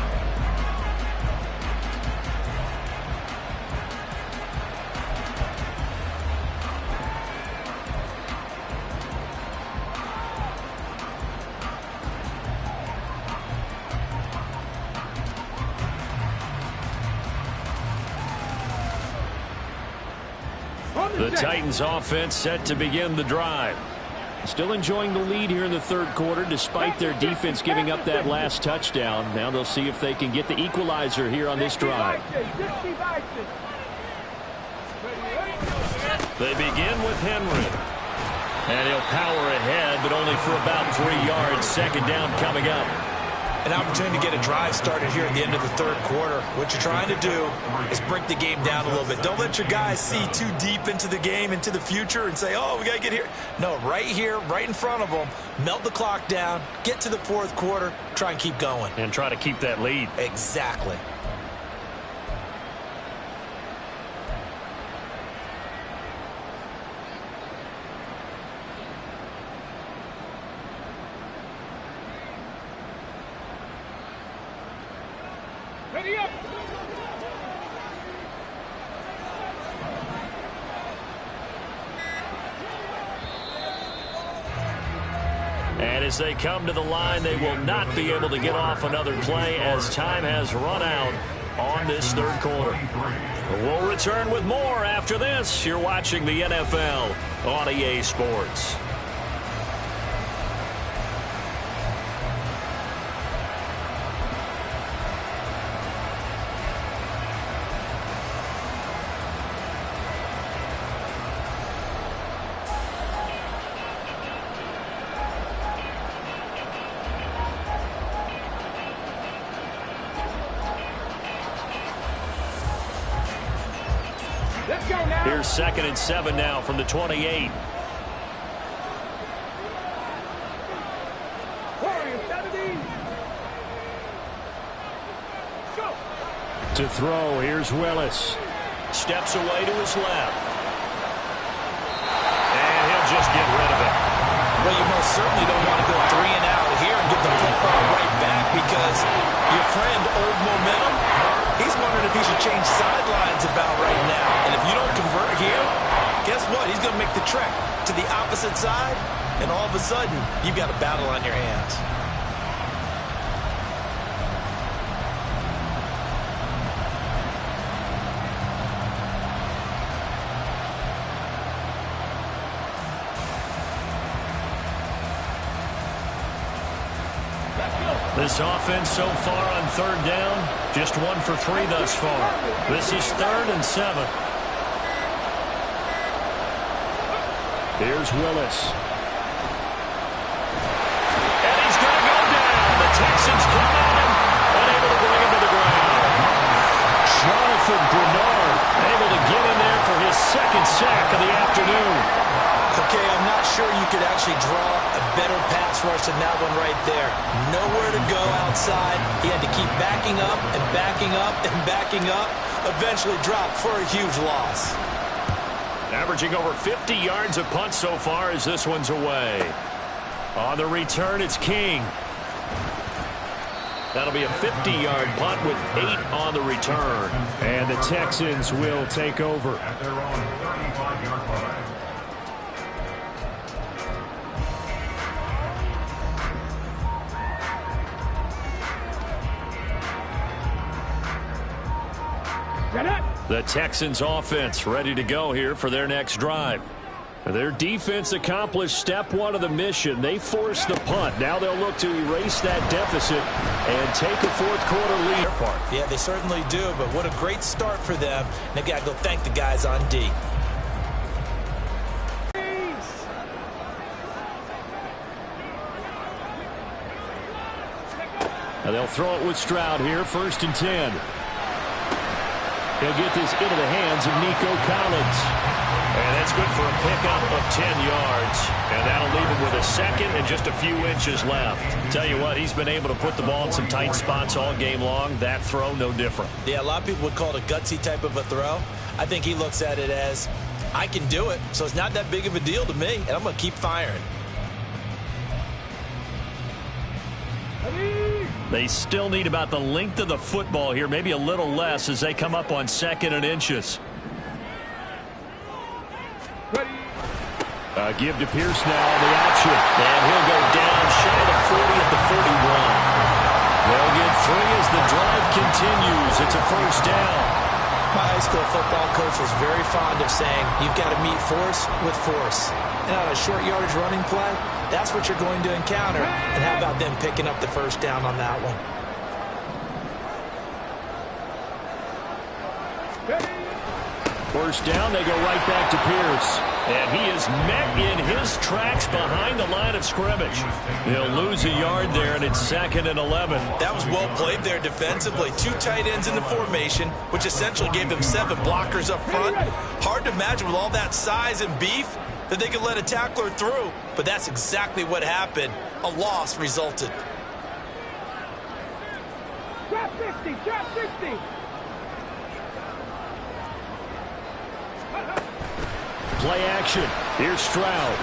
The Titans offense set to begin the drive. Still enjoying the lead here in the third quarter despite their defense giving up that last touchdown. Now they'll see if they can get the equalizer here on this drive. They begin with Henry. And he'll power ahead, but only for about 3 yards. Second down coming up. An opportunity to get a drive started here at the end of the third quarter. What you're trying to do is break the game down a little bit. Don't let your guys see too deep into the game, into the future, and say, oh, we got to get here. No, right here, right in front of them, melt the clock down, get to the fourth quarter, try and keep going. And try to keep that lead. Exactly. Ready up. And as they come to the line, they will not be able to get off another play as time has run out on this third quarter. We'll return with more after this. You're watching the NFL on EA Sports. Here's 2nd and 7 now from the 28. To throw, here's Willis. Steps away to his left. And he'll just get rid of it. Well, you most certainly don't want to go 3 and out here and get the football right back because your friend, Old Momentum, he's wondering if he should change sidelines about right now. And if you don't convert here, guess what? He's going to make the trek to the opposite side, and all of a sudden, you've got a battle on your hands. This offense so far on third down, just 1 for 3 thus far. This is 3rd and 7. Here's Willis. And he's going to go down. The Texans come at him, unable to bring him to the ground. Jonathan Bernard able to get in there for his 2nd sack of the afternoon. Okay, I'm not sure you could actually draw a better pass rush than that one right there. Nowhere to go outside. He had to keep backing up and backing up and backing up. Eventually dropped for a huge loss. Averaging over 50 yards a punt so far as this one's away. On the return, it's King. That'll be a 50-yard punt with 8 on the return. And the Texans will take over. At their own 35-yard line. The Texans offense ready to go here for their next drive. Their defense accomplished step 1 of the mission. They forced the punt. Now they'll look to erase that deficit and take a fourth quarter lead. Yeah, they certainly do, but what a great start for them. They've got to go thank the guys on D. Now they'll throw it with Stroud here, 1st and 10. He'll get this into the hands of Nico Collins. And that's good for a pickup of 10 yards. And that'll leave him with a 2nd and just a few inches left. Tell you what, he's been able to put the ball in some tight spots all game long. That throw, no different. Yeah, a lot of people would call it a gutsy type of a throw. I think he looks at it as, I can do it, so it's not that big of a deal to me, and I'm going to keep firing. They still need about the length of the football here, maybe a little less as they come up on 2nd and inches. Give to Pierce now on the option. And he'll go down shy of the 40 at the 41. They'll get 3 as the drive continues. It's a 1st down. My high school football coach was very fond of saying, you've got to meet force with force. And on a short yardage running play, that's what you're going to encounter. And how about them picking up the first down on that one? First down, they go right back to Pierce. And he is met in his tracks behind the line of scrimmage. He'll lose a yard there, and it's 2nd and 11. That was well played there defensively. 2 tight ends in the formation, which essentially gave them 7 blockers up front. Hard to imagine with all that size and beef that they could let a tackler through. But that's exactly what happened. A loss resulted. Drop 50, drop 50. Play action. Here's Stroud.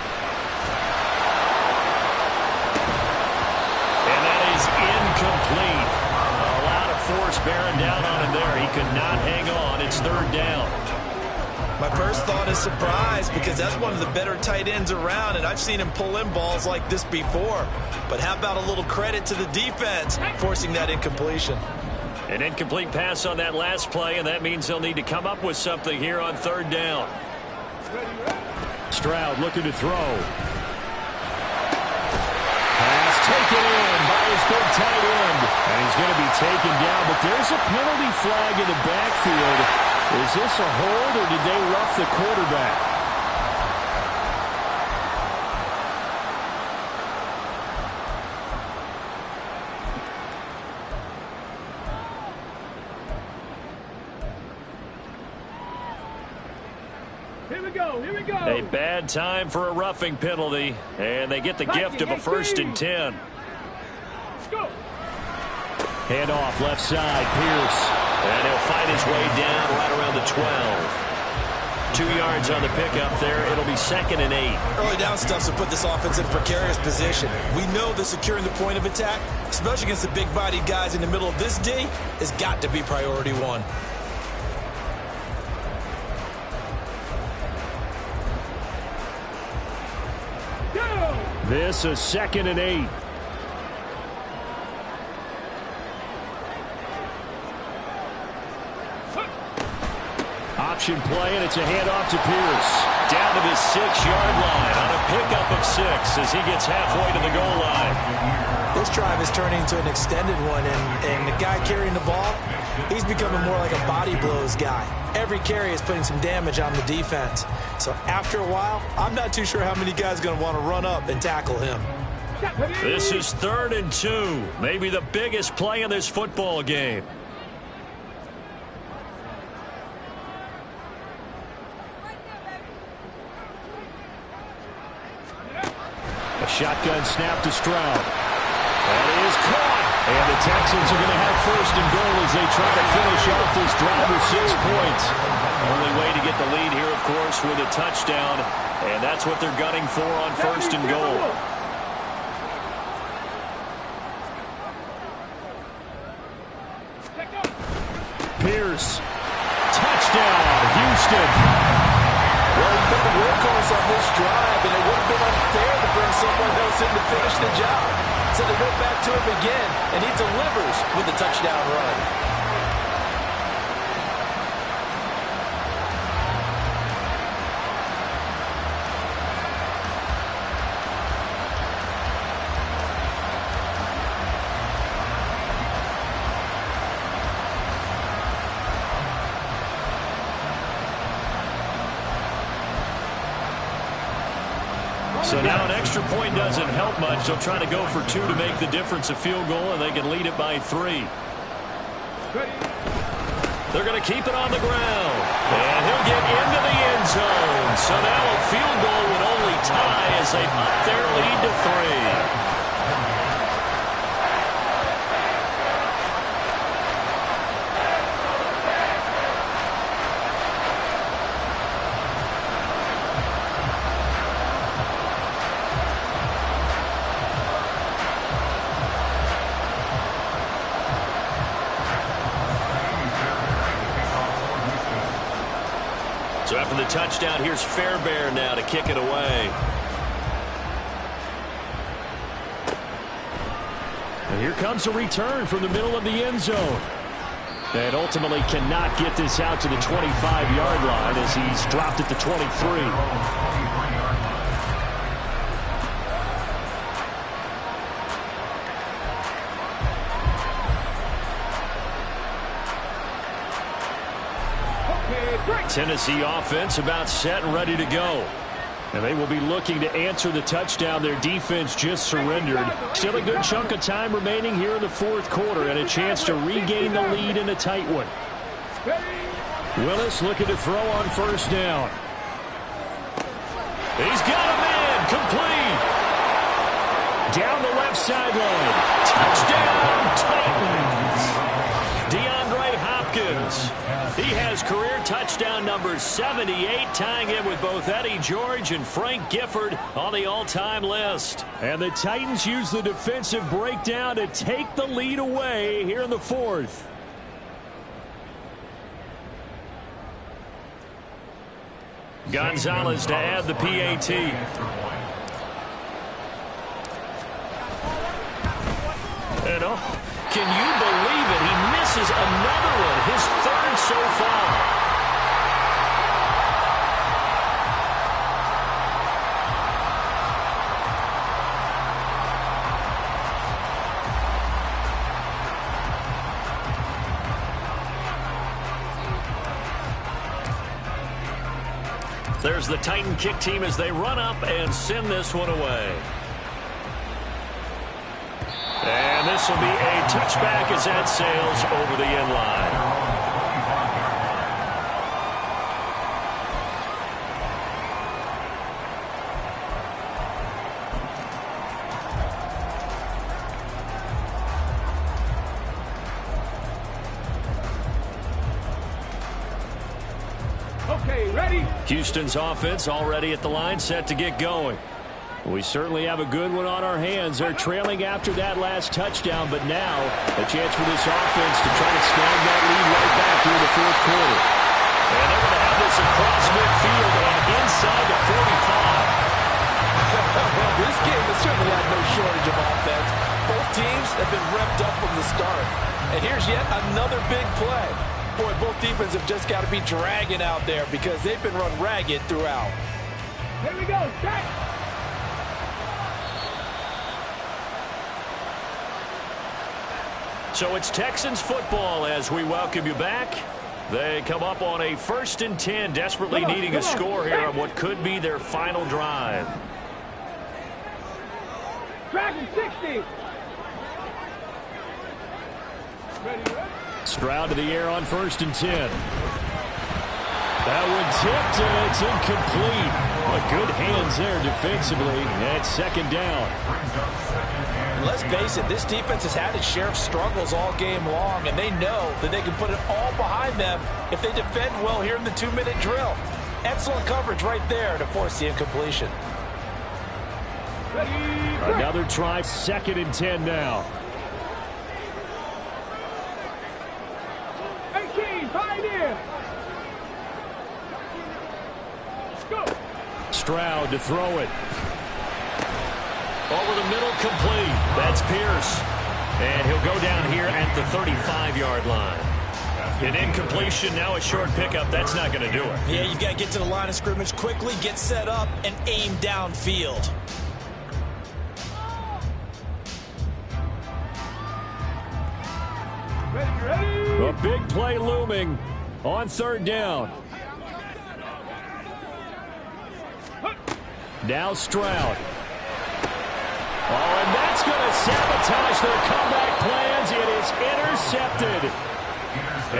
And that is incomplete. A lot of force bearing down on him there. He could not hang on. It's 3rd down. My first thought is surprise, because that's one of the better tight ends around, and I've seen him pull in balls like this before. But how about a little credit to the defense forcing that incompletion? An incomplete pass on that last play, and that means they'll need to come up with something here on 3rd down. Stroud looking to throw. Pass taken in by his big tight end. And he's going to be taken down, but there's a penalty flag in the backfield. Is this a hold, or did they rough the quarterback? Here we go, here we go. A bad time for a roughing penalty, and they get the gift of a 1st and 10. Let's go. Hand off left side, Pierce. And he'll find his way down right around the 12. 2 yards on the pickup there. It'll be 2nd and 8. Early down stuff to put this offense in precarious position. We know that securing the point of attack, especially against the big-bodied guys in the middle of this D, has got to be priority 1. This is 2nd and 8. Option play, and it's a handoff to Pierce. Down to the 6-yard line on a pickup of 6 as he gets halfway to the goal line. This drive is turning into an extended one, and the guy carrying the ball, he's becoming more like a body blows guy. Every carry is putting some damage on the defense. So after a while, I'm not too sure how many guys are going to want to run up and tackle him. This is 3rd and 2. Maybe the biggest play in this football game. A shotgun snap to Stroud. That is caught. And the Texans are going to have 1st and goal as they try to finish off this drive with 6 points. Only way to get the lead here, of course, with a touchdown. And that's what they're gunning for on 1st and goal. Pierce. Touchdown, Houston. Well, he put the workhorse on this drive, and it would have been unfair to bring someone else in to finish the job. So they go back to him again, and he delivers with a touchdown run. So now an extra point doesn't help much. They'll try to go for 2 to make the difference a field goal, and they can lead it by 3. They're going to keep it on the ground. And he'll get into the end zone. So now a field goal would only tie as they up their lead to 3. So after the touchdown, here's Fairbairn now to kick it away. And here comes a return from the middle of the end zone. And ultimately cannot get this out to the 25-yard line as he's dropped at the 23. Tennessee offense about set and ready to go. And they will be looking to answer the touchdown their defense just surrendered. Still a good chunk of time remaining here in the fourth quarter and a chance to regain the lead in a tight one. Willis looking to throw on first down. He's got a man complete. Down the left sideline. Touchdown Titans. DeAndre Hopkins. He has career touchdown number 78, tying him with both Eddie George and Frank Gifford on the all-time list. And the Titans use the defensive breakdown to take the lead away here in the fourth. Gonzalez to add the PAT. And can you believe it? He misses another one, his third so far. There's the Titan kick team as they run up and send this one away. And this will be a touchback as that sails over the end line. Okay, ready? Houston's offense already at the line, set to get going. We certainly have a good one on our hands. They're trailing after that last touchdown, but now a chance for this offense to try to snag that lead right back here in the fourth quarter. And they're going to have this across midfield and inside the 45. This game has certainly had no shortage of offense. Both teams have been revved up from the start. And here's yet another big play. Boy, both defenses have just got to be dragging out there because they've been run ragged throughout. Here we go, set! So it's Texans football as we welcome you back. They come up on a 1st and 10, desperately needing a score here on what could be their final drive. Tracking 60. Ready, ready? Stroud to the air on 1st and 10. That one tipped and it's incomplete. But good hands there defensively at 2nd down. Let's face it, this defense has had its share of struggles all game long, and they know that they can put it all behind them if they defend well here in the 2-minute drill. Excellent coverage right there to force the incompletion. Ready, another try, 2nd and 10 now. 18, pioneer. Go. Stroud to throw it. Over the middle, complete. That's Pierce. And he'll go down here at the 35-yard line. An incompletion, now a short pickup. That's not going to do it. Yeah, you've got to get to the line of scrimmage quickly, get set up, and aim downfield. Ready, ready. A big play looming on 3rd down. Now Stroud. Oh, and that's going to sabotage their comeback plans. It is intercepted.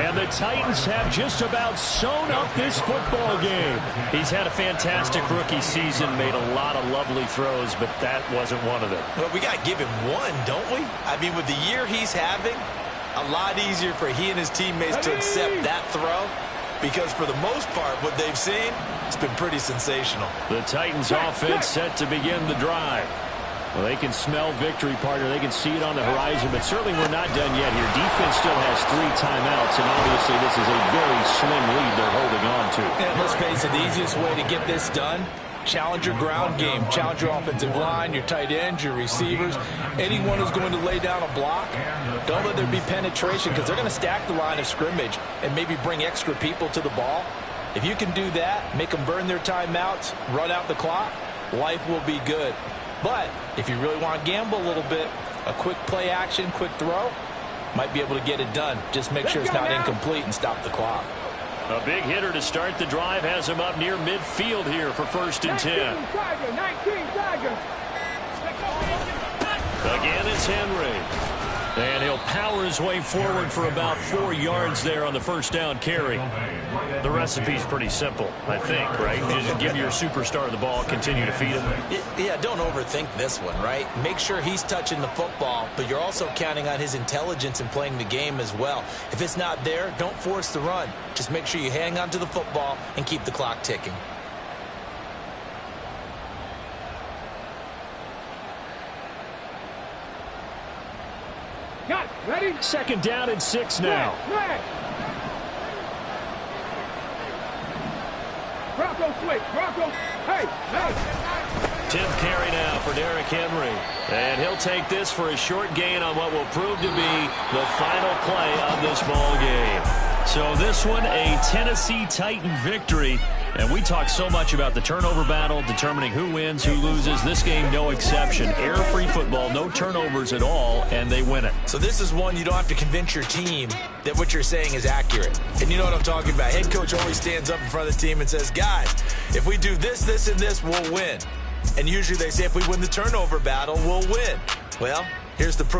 And the Titans have just about sewn up this football game. He's had a fantastic rookie season, made a lot of lovely throws, but that wasn't one of them. Well, we got to give him one, don't we? I mean, with the year he's having, a lot easier for he and his teammates to accept that throw. Because for the most part, what they've seen, it's been pretty sensational. The Titans offense set to begin the drive. Well, they can smell victory, partner. They can see it on the horizon, but certainly we're not done yet here. Defense still has 3 timeouts, and obviously this is a very slim lead they're holding on to. And let's face it, the easiest way to get this done, challenge your ground game, challenge your offensive line, your tight ends, your receivers, anyone who's going to lay down a block. Don't let there be penetration because they're going to stack the line of scrimmage and maybe bring extra people to the ball. If you can do that, make them burn their timeouts, run out the clock, life will be good. But if you really want to gamble a little bit, a quick play action, quick throw, might be able to get it done. Just make sure it's not incomplete and stop the clock. A big hitter to start the drive has him up near midfield here for 1st and 10. 19 Tigers. Again, it's Henry. And he'll power his way forward for about 4 yards there on the first down carry. The recipe's pretty simple, I think, right? You just give your superstar the ball, continue to feed him. Yeah, don't overthink this one, right? Make sure he's touching the football, but you're also counting on his intelligence in playing the game as well. If it's not there, don't force the run. Just make sure you hang on to the football and keep the clock ticking. Got it. Ready? 2nd down and 6 now. Flag. Bronco switch. Bronco. Hey. 10th carry now for Derrick Henry. And he'll take this for a short gain on what will prove to be the final play of this ball game. So this one, a Tennessee Titan victory. And we talk so much about the turnover battle, determining who wins, who loses. This game, no exception. Air-free football, no turnovers at all, and they win it. So this is one you don't have to convince your team that what you're saying is accurate. And you know what I'm talking about. Head coach always stands up in front of the team and says, guys, if we do this, this, and this, we'll win. And usually they say if we win the turnover battle, we'll win. Well, here's the proof.